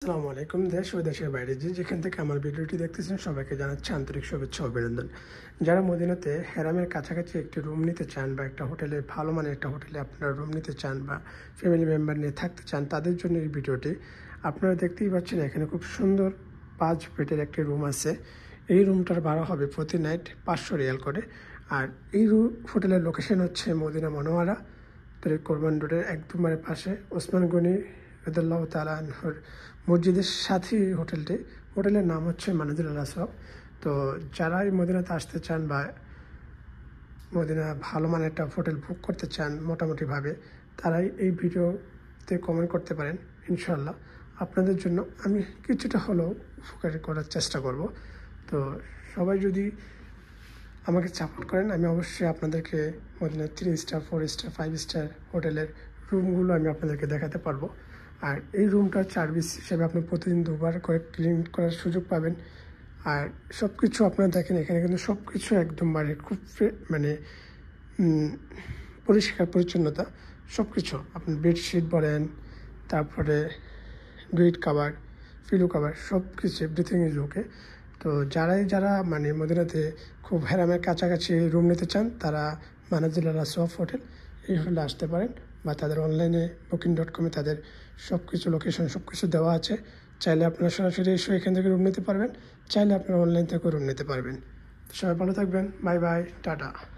আসসালামু আলাইকুম। দেশ ও দেশের বাইরে যেখান থেকে আমার ভিডিওটি দেখতেছেন সবাইকে জানাচ্ছি আন্তরিক শুভেচ্ছা ও অভিনন্দন। যারা মদিনাতে হেরামের কাছাকাছি একটি রুম নিতে চান বা একটা হোটেলে ভালো মানের একটা হোটেলে আপনারা রুম নিতে চান বা ফ্যামিলি মেম্বার নিয়ে থাকতে চান তাদের জন্য এই ভিডিওটি। আপনারা দেখতেই পাচ্ছেন এখানে খুব সুন্দর 5 বেডের একটি রুম আছে। এই রুমটার ভাড়া হবে প্রতি নাইট 500 রিয়াল করে। আর এই হোটেলের লোকেশন হচ্ছে মদিনা মনোয়ারা কোরবান রোডের একদম পাশে ওসমান গনি রাদিয়াল্লাহু তাআলা আনহুর মসজিদের সাথেই হোটেলটি। হোটেলের নাম হচ্ছে মানাজিল আল আসওয়াব। তো যারা এই মদিনাতে আসতে চান বা মদিনা ভালো মানের একটা হোটেল বুক করতে চান মোটামুটিভাবে, তারাই এই ভিডিওতে কমেন্ট করতে পারেন। ইনশাআল্লাহ আপনাদের জন্য আমি কিছুটা হলেও উপকার করার চেষ্টা করব। তো সবাই যদি আমাকে সাপোর্ট করেন আমি অবশ্যই আপনাদেরকে মদিনার 3 স্টার 4 স্টার 5 স্টার হোটেলের রুমগুলো আমি আপনাদেরকে দেখাতে পারবো। আর এই রুমটার সার্ভিস হিসেবে আপনি প্রতিদিন 2বার করে ক্লিন করার সুযোগ পাবেন। আর সব কিছু আপনারা দেখেন এখানে কিন্তু সব কিছু একদম খুব মানে পরিষ্কার পরিচ্ছন্নতা। সব কিছু আপনি বেডশিট বলেন, তারপরে বেড কাভার, পিলো কাভার, সব কিছু এভরিথিং ইজ ওকে। তো যারা মানে মদিনাতে খুব হেরামের কাছাকাছি রুম নিতে চান তারা মানাজিল আল আসওয়াব হোটেল এই হোটেলে আসতে পারেন, বা তাদের অনলাইনে booking.com-এ তাদের সব কিছু লোকেশন সব কিছু দেওয়া আছে। চাইলে আপনারা সরাসরি এসে এখান থেকে রুম নিতে পারবেন, চাইলে আপনারা অনলাইন থেকে রুম নিতে পারবেন। সবাই ভালো থাকবেন। Bye bye, tata.